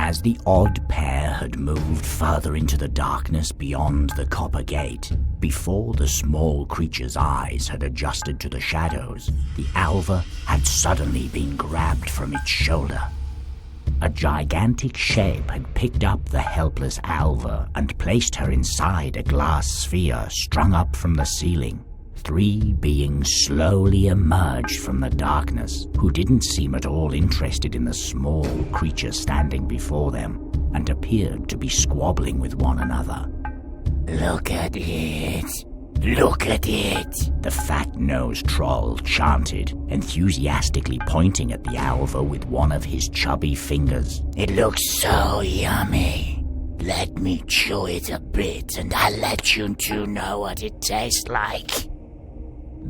As the odd pair had moved further into the darkness beyond the copper gate, before the small creature's eyes had adjusted to the shadows, the Alva had suddenly been grabbed from its shoulder. A gigantic shape had picked up the helpless Alva and placed her inside a glass sphere strung up from the ceiling. 3 beings slowly emerged from the darkness, who didn't seem at all interested in the small creature standing before them, and appeared to be squabbling with one another. "Look at it! Look at it!" the fat-nosed troll chanted, enthusiastically pointing at the Alva with one of his chubby fingers. "It looks so yummy. Let me chew it a bit and I'll let you two know what it tastes like."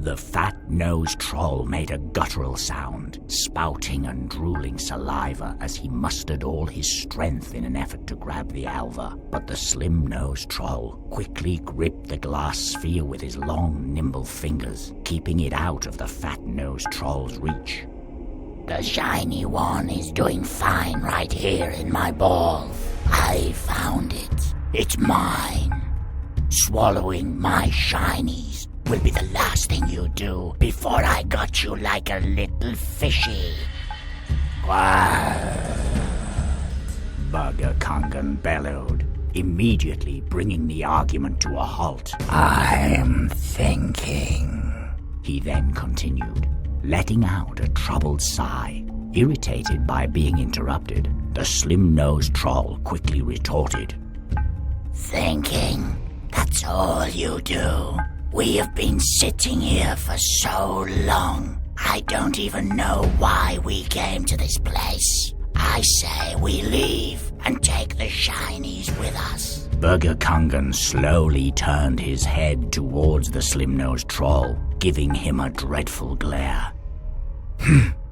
The fat-nosed troll made a guttural sound, spouting and drooling saliva as he mustered all his strength in an effort to grab the Alva. But the slim-nosed troll quickly gripped the glass sphere with his long, nimble fingers, keeping it out of the fat-nosed troll's reach. "The shiny one is doing fine right here in my ball. I found it. It's mine. Swallowing my shinies will be the last thing you do before I got you like a little fishy." Burger Kangan bellowed, immediately bringing the argument to a halt. "I'm thinking," he then continued, letting out a troubled sigh. Irritated by being interrupted, the slim-nosed troll quickly retorted, "Thinking? That's all you do? We have been sitting here for so long. I don't even know why we came to this place. I say we leave and take the shinies with us." Burger Kangan slowly turned his head towards the slim-nosed troll, giving him a dreadful glare.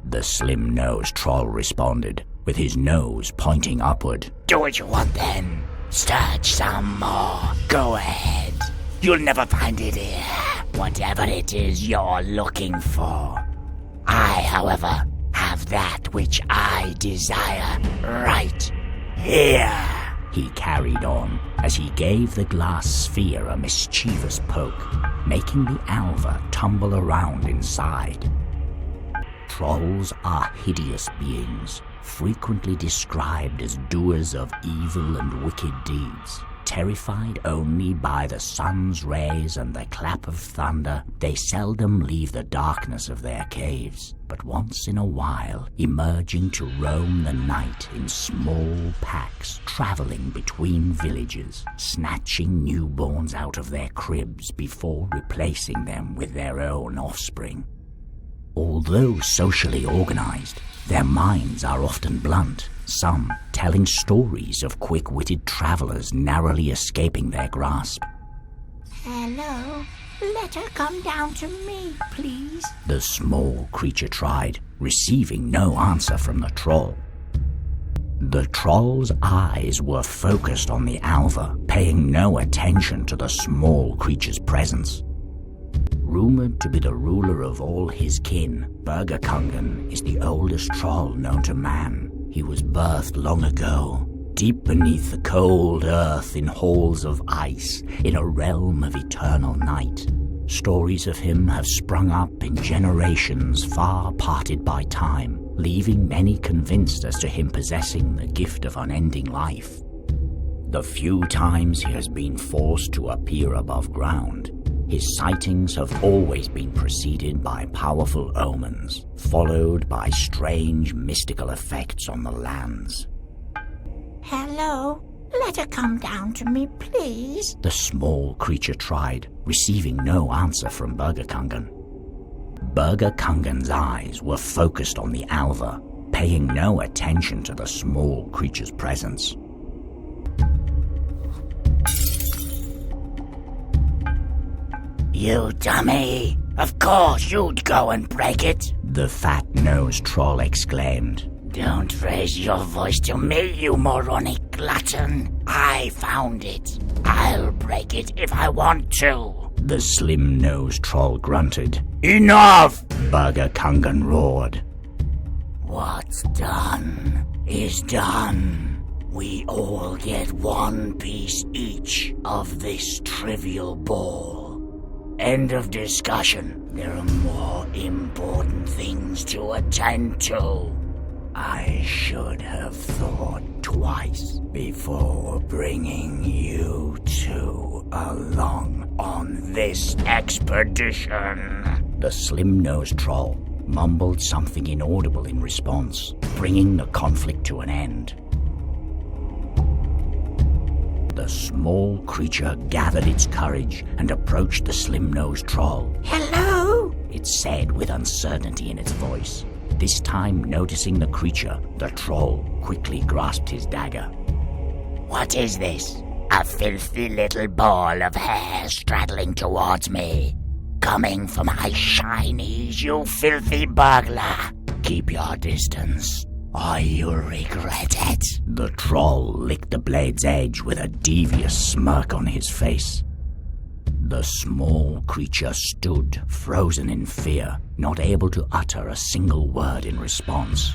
The slim-nosed troll responded, with his nose pointing upward. "Do what you want then. Search some more. Go ahead. You'll never find it here, whatever it is you're looking for. I, however, have that which I desire right here." He carried on as he gave the glass sphere a mischievous poke, making the Alva tumble around inside. Trolls are hideous beings, frequently described as doers of evil and wicked deeds. Terrified only by the sun's rays and the clap of thunder, they seldom leave the darkness of their caves, but once in a while emerging to roam the night in small packs, traveling between villages, snatching newborns out of their cribs before replacing them with their own offspring. Although socially organized, their minds are often blunt, some telling stories of quick-witted travelers narrowly escaping their grasp. "Hello, let her come down to me, please," the small creature tried, receiving no answer from the troll. The troll's eyes were focused on the Alva, paying no attention to the small creature's presence. Rumored to be the ruler of all his kin, Burger Kangan is the oldest troll known to man. He was birthed long ago, deep beneath the cold earth in halls of ice, in a realm of eternal night. Stories of him have sprung up in generations far parted by time, leaving many convinced as to him possessing the gift of unending life. The few times he has been forced to appear above ground, his sightings have always been preceded by powerful omens, followed by strange mystical effects on the lands. "Hello, let her come down to me, please," the small creature tried, receiving no answer from Burger Kangan. Burger Kangan's eyes were focused on the Alva, paying no attention to the small creature's presence. "You dummy! Of course you'd go and break it!" the fat-nosed troll exclaimed. "Don't raise your voice to me, you moronic glutton! I found it! I'll break it if I want to!" The slim-nosed troll grunted. "Enough!" Burger Kangan roared. "What's done is done. We all get 1 piece each of this trivial ball. End of discussion. There are more important things to attend to. I should have thought twice before bringing you two along on this expedition. The slim-nosed troll mumbled something inaudible in response, bringing the conflict to an end. The small creature gathered its courage and approached the slim-nosed troll. Hello? It said with uncertainty in its voice. This time, noticing the creature, the troll quickly grasped his dagger. What is this? A filthy little ball of hair straddling towards me. Coming for my shinies, you filthy burglar. Keep your distance, or you'll regret it. The troll licked the blade's edge with a devious smirk on his face. The small creature stood, frozen in fear, not able to utter a single word in response.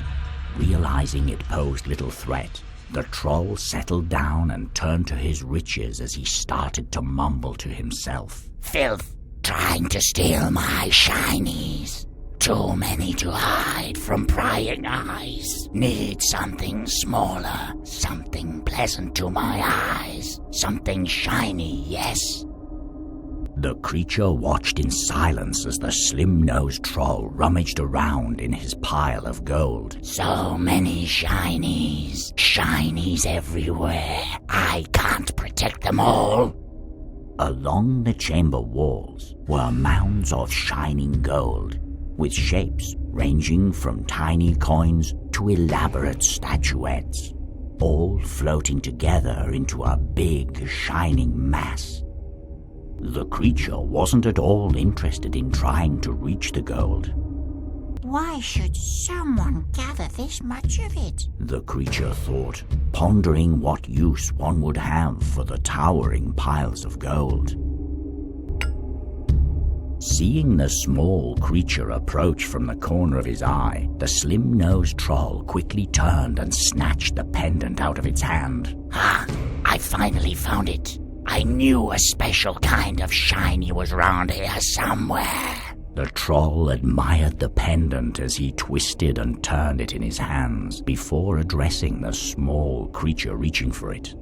Realizing it posed little threat, the troll settled down and turned to his riches as he started to mumble to himself. Filth, trying to steal my shinies. Too many to hide from prying eyes. Need something smaller, something pleasant to my eyes. Something shiny, yes. The creature watched in silence as the slim-nosed troll rummaged around in his pile of gold. So many shinies. Shinies everywhere. I can't protect them all. Along the chamber walls were mounds of shining gold, with shapes ranging from tiny coins to elaborate statuettes, all floating together into a big, shining mass. The creature wasn't at all interested in trying to reach the gold. Why should someone gather this much of it? The creature thought, pondering what use one would have for the towering piles of gold. Seeing the small creature approach from the corner of his eye, the slim-nosed troll quickly turned and snatched the pendant out of its hand. Ah, I finally found it. I knew a special kind of shiny was round here somewhere. The troll admired the pendant as he twisted and turned it in his hands before addressing the small creature reaching for it.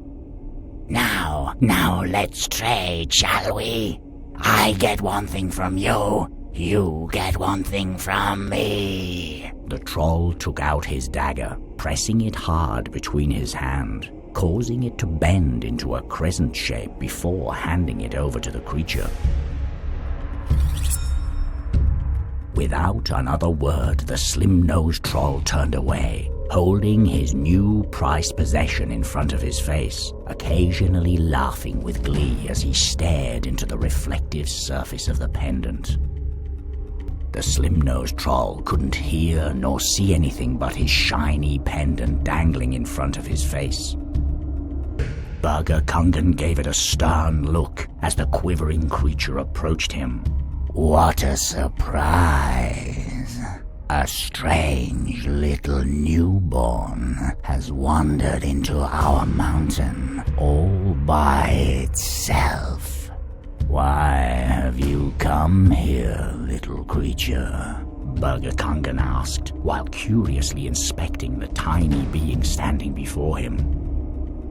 Now let's trade, shall we? I get one thing from you, you get one thing from me. The troll took out his dagger, pressing it hard between his hand, causing it to bend into a crescent shape before handing it over to the creature. Without another word, the slim-nosed troll turned away, holding his new prized possession in front of his face, occasionally laughing with glee as he stared into the reflective surface of the pendant. The slim-nosed troll couldn't hear nor see anything but his shiny pendant dangling in front of his face. Burger Kungan gave it a stern look as the quivering creature approached him. What a surprise! A strange little newborn has wandered into our mountain all by itself. Why have you come here, little creature? Burger Kungan asked, while curiously inspecting the tiny being standing before him.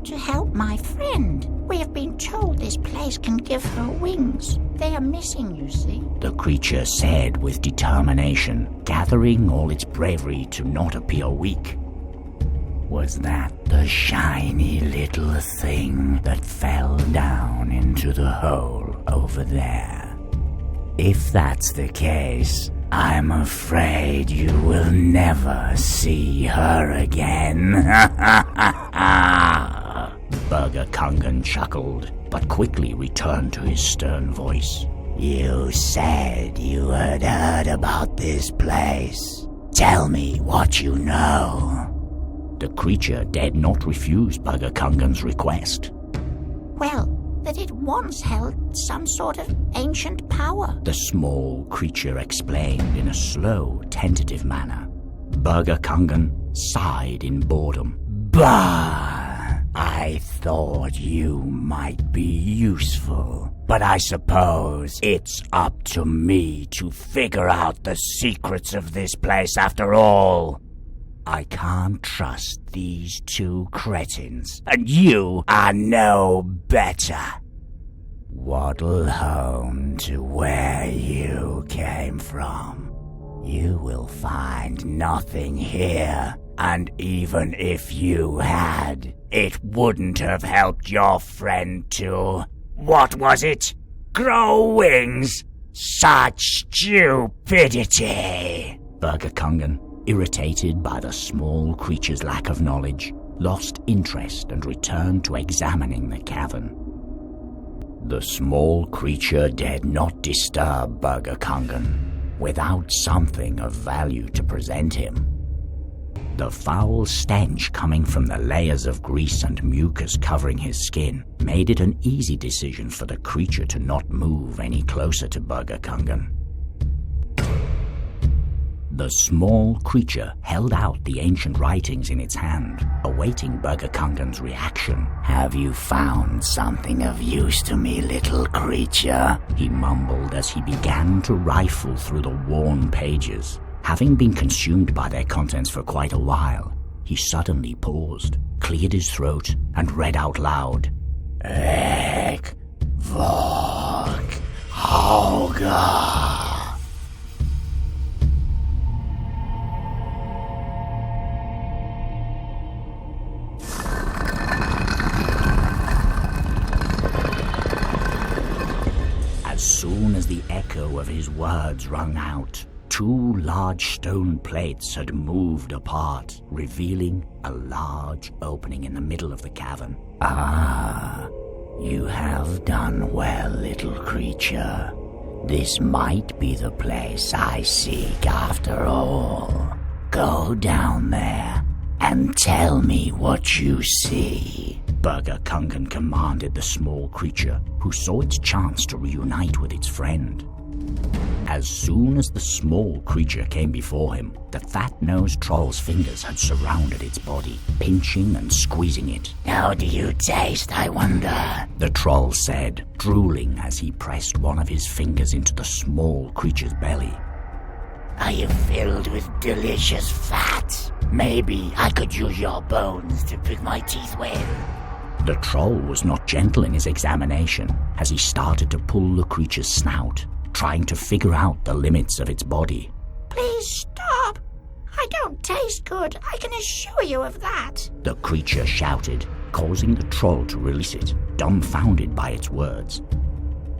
To help my friend. We have been told this place can give her wings. They are missing, you see. The creature said with determination, gathering all its bravery to not appear weak. Was that the shiny little thing that fell down into the hole over there? If that's the case, I'm afraid you will never see her again. Burger Kungan chuckled, but quickly returned to his stern voice. You said you had heard about this place. Tell me what you know. The creature dared not refuse Burger Kungan's request. Well, that it once held some sort of ancient power. The small creature explained in a slow, tentative manner. Burger Kungan sighed in boredom. Bah! I thought you might be useful, but I suppose it's up to me to figure out the secrets of this place after all. I can't trust these two cretins, and you are no better. Waddle home to where you came from. You will find nothing here, and even if you had, it wouldn't have helped your friend to, what was it? Grow wings? Such stupidity! Burger Kungan, irritated by the small creature's lack of knowledge, lost interest and returned to examining the cavern. The small creature dared not disturb Burger Kungan without something of value to present him. The foul stench coming from the layers of grease and mucus covering his skin made it an easy decision for the creature to not move any closer to Burger Kungan. The small creature held out the ancient writings in its hand, awaiting Burger Kungan's reaction. Have you found something of use to me, little creature? He mumbled as he began to rifle through the worn pages. Having been consumed by their contents for quite a while, he suddenly paused, cleared his throat, and read out loud, Ek Vok Hauga. As soon as the echo of his words rung out, two large stone plates had moved apart, revealing a large opening in the middle of the cavern. Ah, you have done well, little creature. This might be the place I seek after all. Go down there and tell me what you see. Burger Kungan commanded the small creature, who saw its chance to reunite with its friend. As soon as the small creature came before him, the fat-nosed troll's fingers had surrounded its body, pinching and squeezing it. How do you taste, I wonder? The troll said, drooling as he pressed one of his fingers into the small creature's belly. Are you filled with delicious fat? Maybe I could use your bones to pick my teeth with. The troll was not gentle in his examination as he started to pull the creature's snout, trying to figure out the limits of its body. Please stop. I don't taste good, I can assure you of that. The creature shouted, causing the troll to release it, dumbfounded by its words.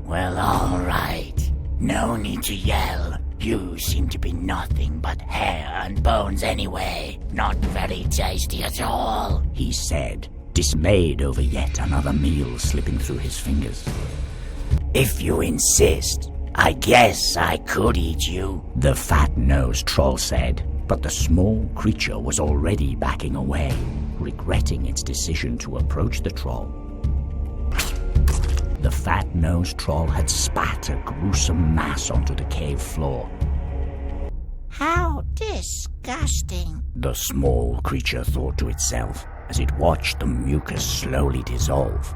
Well, all right. No need to yell. You seem to be nothing but hair and bones anyway. Not very tasty at all, he said, dismayed over yet another meal slipping through his fingers. If you insist, I guess I could eat you, the fat-nosed troll said, but the small creature was already backing away, regretting its decision to approach the troll. The fat-nosed troll had spat a gruesome mass onto the cave floor. How disgusting, the small creature thought to itself as it watched the mucus slowly dissolve.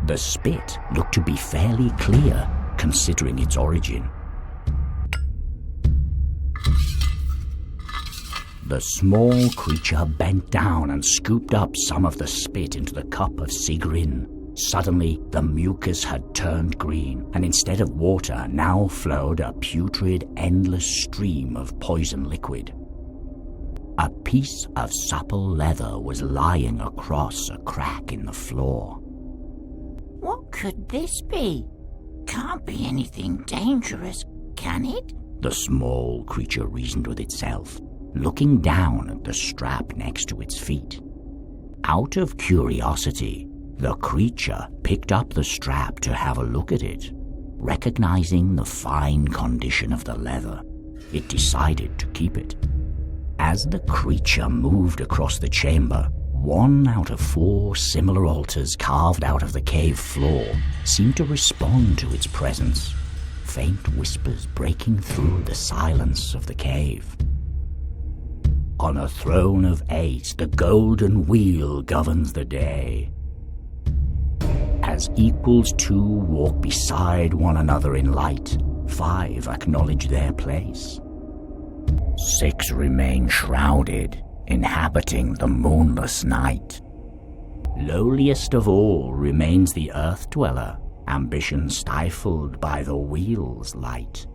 The spit looked to be fairly clear, considering its origin. The small creature bent down and scooped up some of the spit into the cup of Sigrin. Suddenly, the mucus had turned green, and instead of water now flowed a putrid, endless stream of poison liquid. A piece of supple leather was lying across a crack in the floor. What could this be? Can't be anything dangerous, can it? The small creature reasoned with itself, looking down at the strap next to its feet. Out of curiosity, the creature picked up the strap to have a look at it. Recognizing the fine condition of the leather, it decided to keep it. As the creature moved across the chamber, 1 out of 4 similar altars carved out of the cave floor seemed to respond to its presence, faint whispers breaking through the silence of the cave. On a throne of 8, the golden wheel governs the day. As equals 2 walk beside one another in light, 5 acknowledge their place. 6 remain shrouded, inhabiting the moonless night. Lowliest of all remains the earth dweller, ambition stifled by the wheel's light.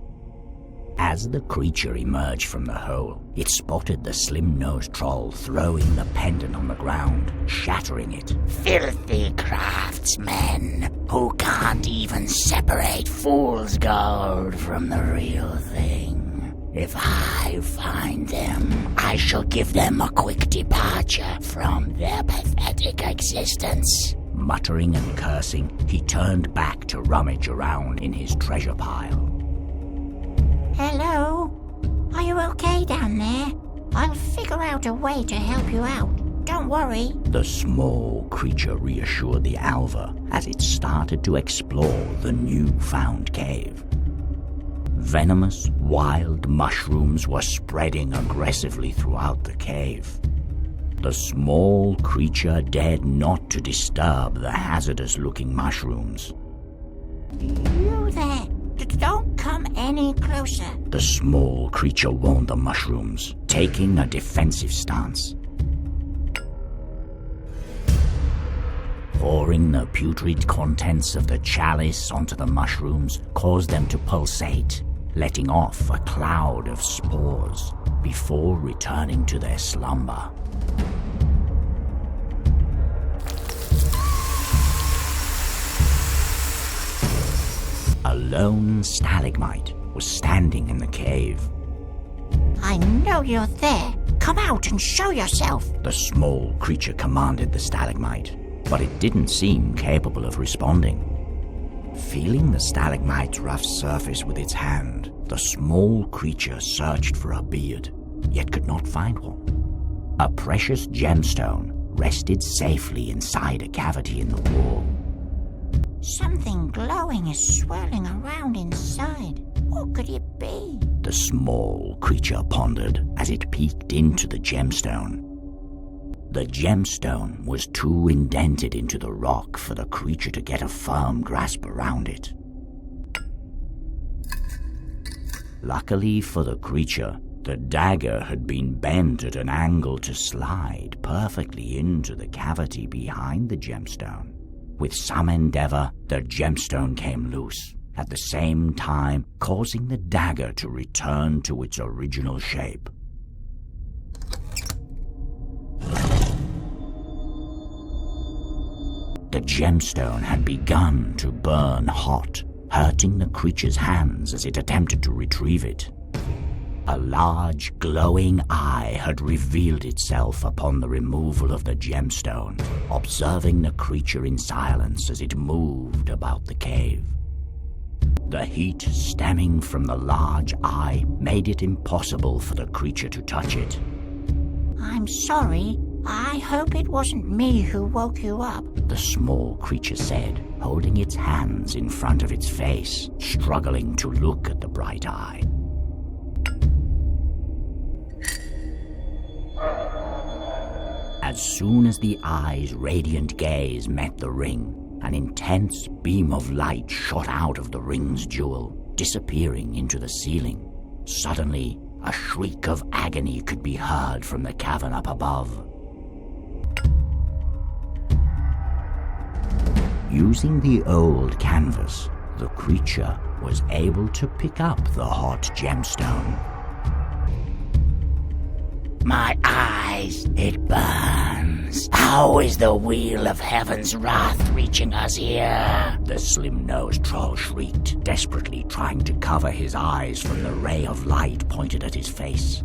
As the creature emerged from the hole, it spotted the slim-nosed troll throwing the pendant on the ground, shattering it. Filthy craftsmen who can't even separate fool's gold from the real thing. If I find them, I shall give them a quick departure from their pathetic existence. Muttering and cursing, he turned back to rummage around in his treasure pile. Hello? Are you okay down there? I'll figure out a way to help you out. Don't worry. The small creature reassured the Alva as it started to explore the new-found cave. Venomous, wild mushrooms were spreading aggressively throughout the cave. The small creature dared not to disturb the hazardous-looking mushrooms. You there. Don't come any closer. The small creature warned the mushrooms, taking a defensive stance. Pouring the putrid contents of the chalice onto the mushrooms caused them to pulsate, letting off a cloud of spores before returning to their slumber. A lone stalagmite was standing in the cave. I know you're there. Come out and show yourself. The small creature commanded the stalagmite, but it didn't seem capable of responding. Feeling the stalagmite's rough surface with its hand, the small creature searched for a beard, yet could not find one. A precious gemstone rested safely inside a cavity in the wall. Something glowing is swirling around inside. What could it be? The small creature pondered as it peeked into the gemstone. The gemstone was too indented into the rock for the creature to get a firm grasp around it. Luckily for the creature, the dagger had been bent at an angle to slide perfectly into the cavity behind the gemstone. With some endeavor, the gemstone came loose, at the same time causing the dagger to return to its original shape. The gemstone had begun to burn hot, hurting the creature's hands as it attempted to retrieve it. A large, glowing eye had revealed itself upon the removal of the gemstone, observing the creature in silence as it moved about the cave. The heat stemming from the large eye made it impossible for the creature to touch it. I'm sorry. I hope it wasn't me who woke you up. The small creature said, holding its hands in front of its face, struggling to look at the bright eye. As soon as the eye's radiant gaze met the ring, an intense beam of light shot out of the ring's jewel, disappearing into the ceiling. Suddenly, a shriek of agony could be heard from the cavern up above. Using the old canvas, the creature was able to pick up the hot gemstone. My eyes, it burns. How is the wheel of heaven's wrath reaching us here? The slim-nosed troll shrieked, desperately trying to cover his eyes from the ray of light pointed at his face.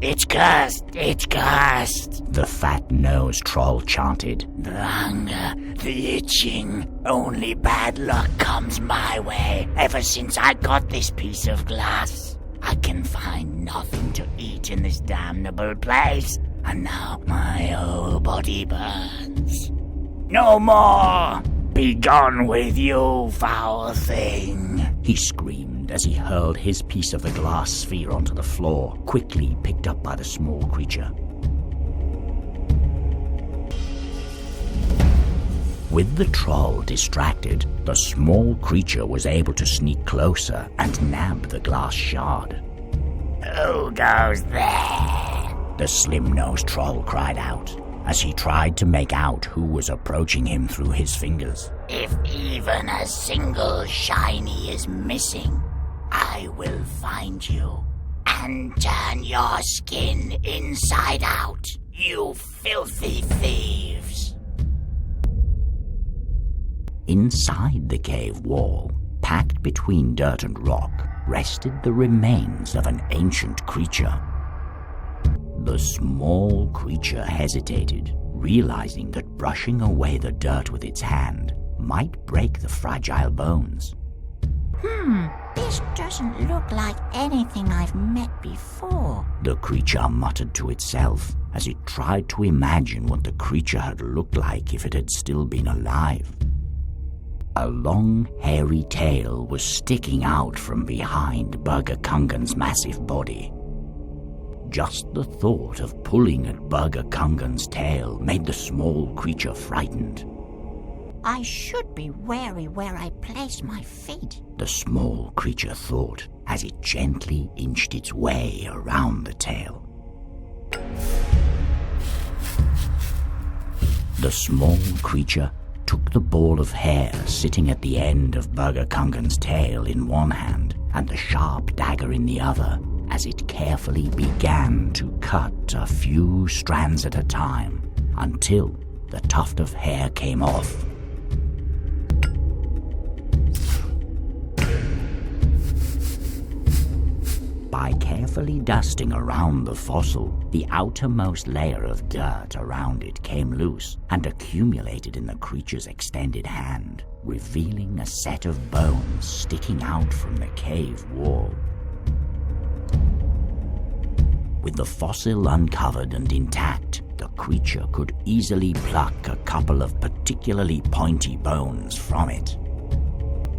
It's cursed, it's cursed. The fat-nosed troll chanted. The hunger, the itching, only bad luck comes my way. Ever since I got this piece of glass, I can find nothing to eat in this damnable place, and now my whole body burns. No more! Be gone with you, foul thing! he screamed as he hurled his piece of the glass sphere onto the floor, quickly picked up by the small creature. With the troll distracted, the small creature was able to sneak closer and nab the glass shard. Who goes there? The slim-nosed troll cried out as he tried to make out who was approaching him through his fingers. If even a single shiny is missing, I will find you and turn your skin inside out, you filthy thieves. Inside the cave wall, packed between dirt and rock, rested the remains of an ancient creature. The small creature hesitated, realizing that brushing away the dirt with its hand might break the fragile bones. This doesn't look like anything I've met before. The creature muttered to itself as it tried to imagine what the creature had looked like if it had still been alive. A long, hairy tail was sticking out from behind Burger Kungan's massive body. Just the thought of pulling at Burger Kungan's tail made the small creature frightened. I should be wary where I place my feet, the small creature thought as it gently inched its way around the tail. The small creature took the ball of hair sitting at the end of Burger Kungan's tail in one hand and the sharp dagger in the other as it carefully began to cut a few strands at a time until the tuft of hair came off. By carefully dusting around the fossil, the outermost layer of dirt around it came loose and accumulated in the creature's extended hand, revealing a set of bones sticking out from the cave wall. With the fossil uncovered and intact, the creature could easily pluck a couple of particularly pointy bones from it.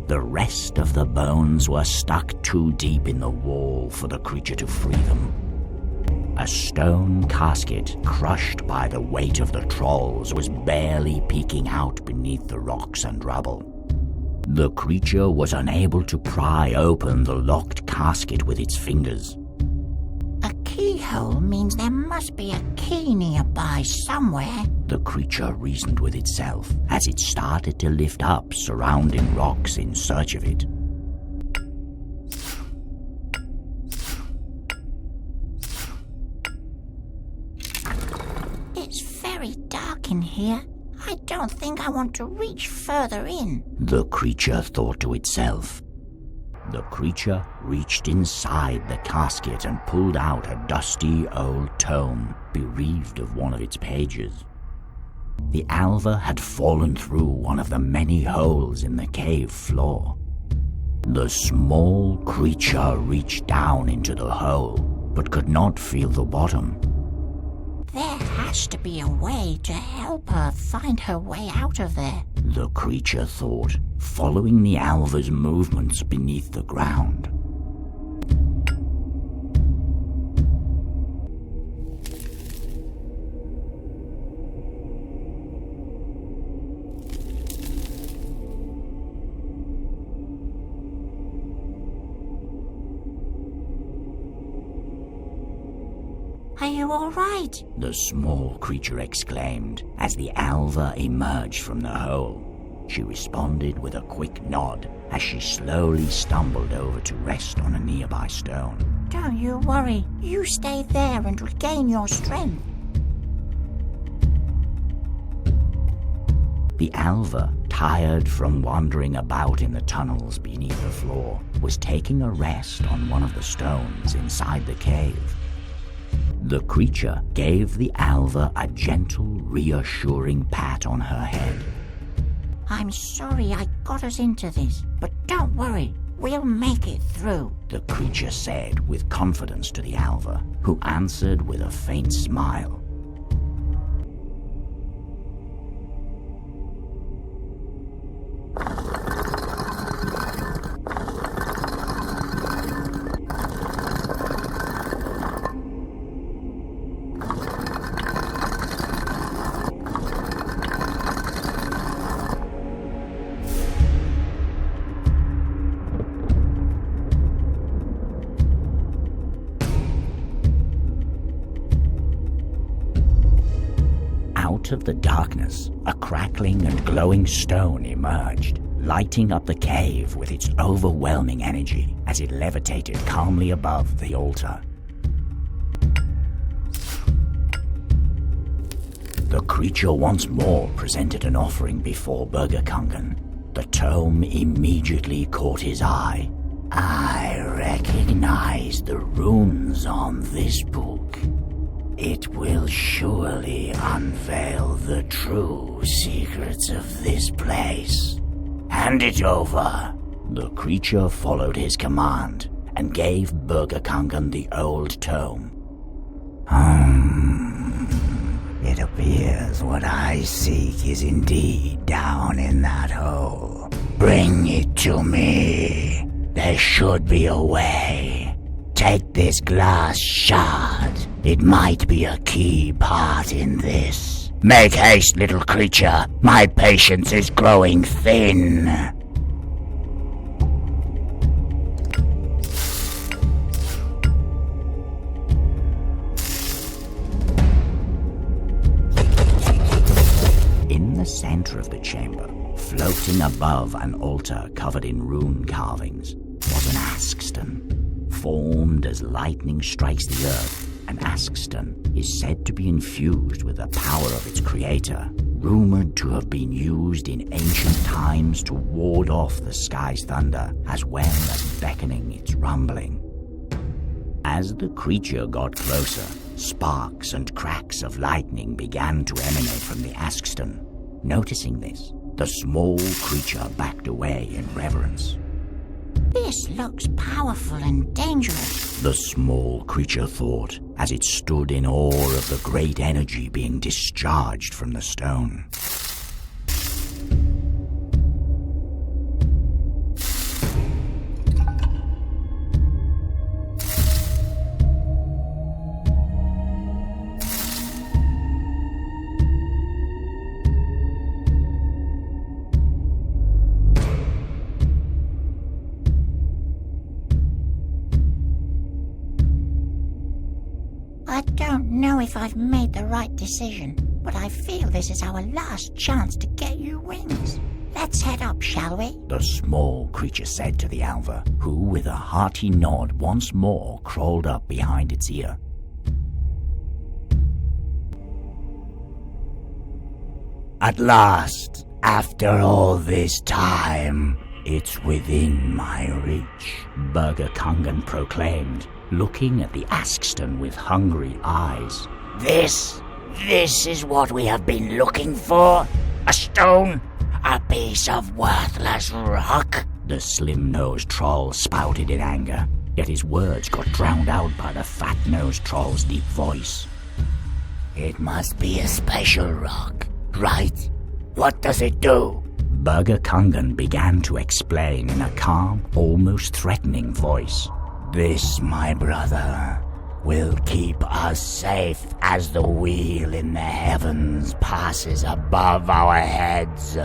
The rest of the bones were stuck too deep in the wall for the creature to free them. A stone casket, crushed by the weight of the trolls, was barely peeking out beneath the rocks and rubble. The creature was unable to pry open the locked casket with its fingers. A keyhole means there must be a key nearby somewhere. The creature reasoned with itself as it started to lift up surrounding rocks in search of it. It's very dark in here. I don't think I want to reach further in, the creature thought to itself. The creature reached inside the casket and pulled out a dusty old tome, bereaved of one of its pages. The alva had fallen through one of the many holes in the cave floor. The small creature reached down into the hole, but could not feel the bottom. There has to be a way to help her find her way out of there, the creature thought, following the alva's movements beneath the ground. Are you all right? The small creature exclaimed as the alva emerged from the hole. She responded with a quick nod as she slowly stumbled over to rest on a nearby stone. Don't you worry. You stay there and regain your strength. The alva, tired from wandering about in the tunnels beneath the floor, was taking a rest on one of the stones inside the cave. The creature gave the alva a gentle, reassuring pat on her head. I'm sorry I got us into this, but don't worry, we'll make it through, the creature said with confidence to the alva, who answered with a faint smile. of the darkness, a crackling and glowing stone emerged, lighting up the cave with its overwhelming energy as it levitated calmly above the altar. The creature once more presented an offering before Burgerkongen. The tome immediately caught his eye. I recognize the runes on this book. It will surely unveil the true secrets of this place. Hand it over. The creature followed his command and gave Burgerkongen the old tome. It appears what I seek is indeed down in that hole. Bring it to me. There should be a way. Take this glass shard. It might be a key part in this. Make haste, little creature. My patience is growing thin. In the center of the chamber, floating above an altar covered in rune carvings, was an askstone. Formed as lightning strikes the earth, an askstone is said to be infused with the power of its creator, rumored to have been used in ancient times to ward off the sky's thunder, as well as beckoning its rumbling. As the creature got closer, sparks and cracks of lightning began to emanate from the askstone. Noticing this, the small creature backed away in reverence. This looks powerful and dangerous, the small creature thought, as it stood in awe of the great energy being discharged from the stone. I don't know if I've made the right decision, but I feel this is our last chance to get you wings. Let's head up, shall we? The small creature said to the alva, who with a hearty nod once more crawled up behind its ear. At last, after all this time, it's within my reach, Burgerkongen proclaimed, looking at the askstone with hungry eyes. This is what we have been looking for? A stone? A piece of worthless rock? The slim-nosed troll spouted in anger, yet his words got drowned out by the fat-nosed troll's deep voice. It must be a special rock, right? What does it do? Burgerkongen began to explain in a calm, almost threatening voice. This, my brother, will keep us safe as the wheel in the heavens passes above our heads.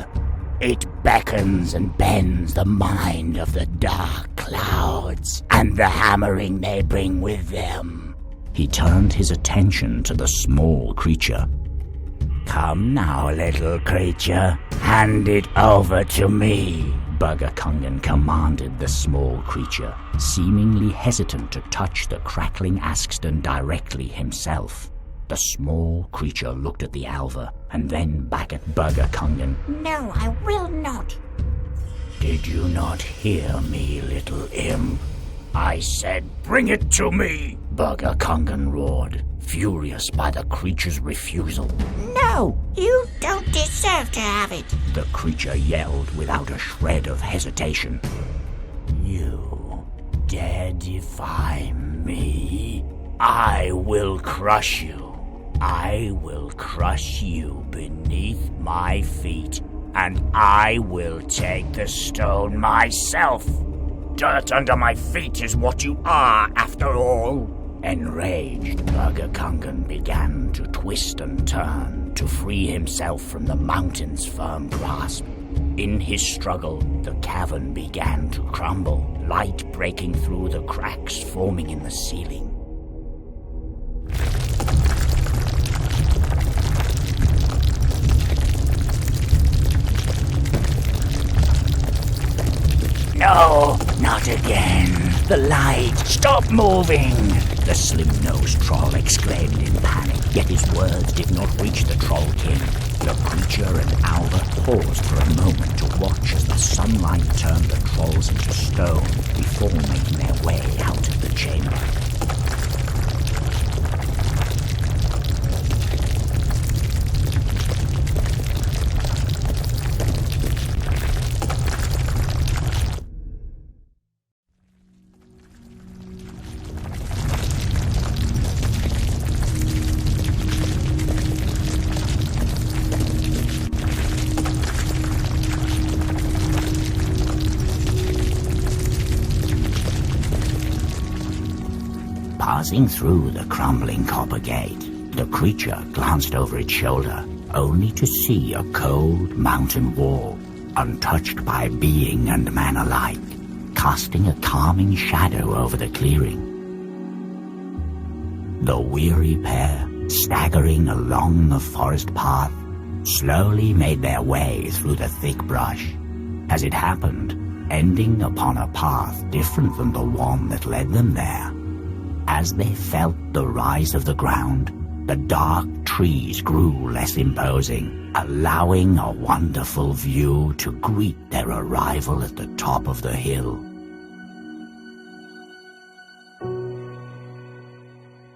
It beckons and bends the mind of the dark clouds and the hammering they bring with them. He turned his attention to the small creature. Come now, little creature, hand it over to me. Burgerkongen commanded the small creature, seemingly hesitant to touch the crackling askstone directly himself. The small creature looked at the alva and then back at Burgerkongen. No, I will not. Did you not hear me, little imp? I said, bring it to me! Burgerkongen roared, furious by the creature's refusal. No, you don't deserve to have it. The creature yelled without a shred of hesitation. You dare defy me? I will crush you. I will crush you beneath my feet, and I will take the stone myself. Dirt under my feet is what you are, after all. Enraged, Burgerkongen began to twist and turn to free himself from the mountain's firm grasp. In his struggle, the cavern began to crumble, light breaking through the cracks forming in the ceiling. No, not again. The light, stop moving! The slim-nosed troll exclaimed in panic, yet his words did not reach the Troll King. The creature and Alva paused for a moment to watch as the sunlight turned the trolls into stone before making their way out of the chamber. Passing through the crumbling copper gate, the creature glanced over its shoulder, only to see a cold mountain wall, untouched by being and man alike, casting a calming shadow over the clearing. The weary pair, staggering along the forest path, slowly made their way through the thick brush. As it happened, ending upon a path different from the one that led them there. As they felt the rise of the ground, the dark trees grew less imposing, allowing a wonderful view to greet their arrival at the top of the hill.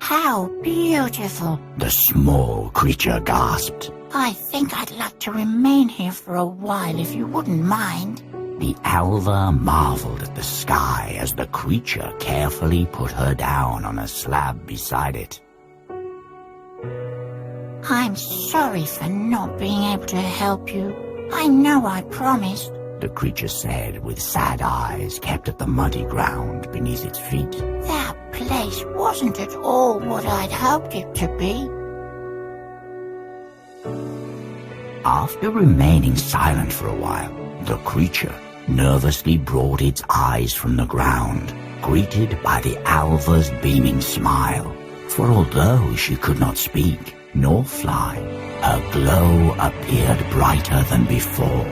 How beautiful! The small creature gasped. I think I'd like to remain here for a while if you wouldn't mind. The Alva marveled at the sky as the creature carefully put her down on a slab beside it. I'm sorry for not being able to help you. I know I promised. The creature said with sad eyes kept at the muddy ground beneath its feet. That place wasn't at all what I'd hoped it to be. After remaining silent for a while, the creature nervously brought its eyes from the ground, greeted by the Alva's beaming smile. For although she could not speak nor fly, her glow appeared brighter than before.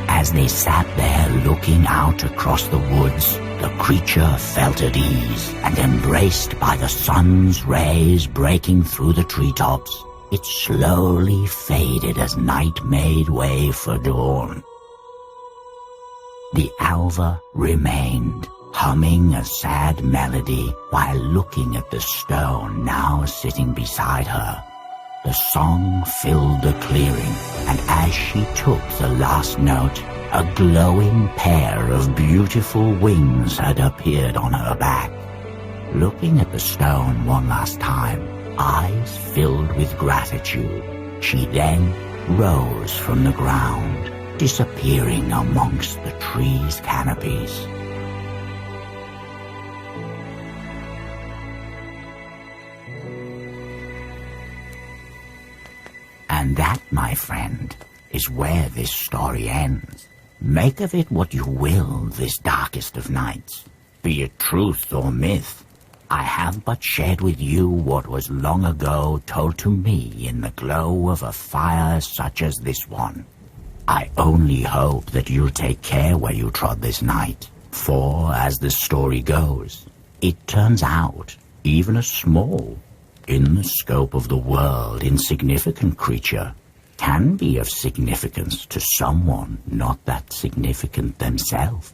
As they sat there looking out across the woods, the creature felt at ease, and embraced by the sun's rays breaking through the treetops, it slowly faded as night made way for dawn. The Alva remained, humming a sad melody while looking at the stone now sitting beside her. The song filled the clearing, and as she took the last note, a glowing pair of beautiful wings had appeared on her back. Looking at the stone one last time, eyes filled with gratitude, she then rose from the ground, disappearing amongst the trees' canopies. And that, my friend, is where this story ends. Make of it what you will this darkest of nights. Be it truth or myth, I have but shared with you what was long ago told to me in the glow of a fire such as this one. I only hope that you'll take care where you trod this night, for, as the story goes, it turns out even a small, in the scope of the world, insignificant creature can be of significance to someone not that significant themselves.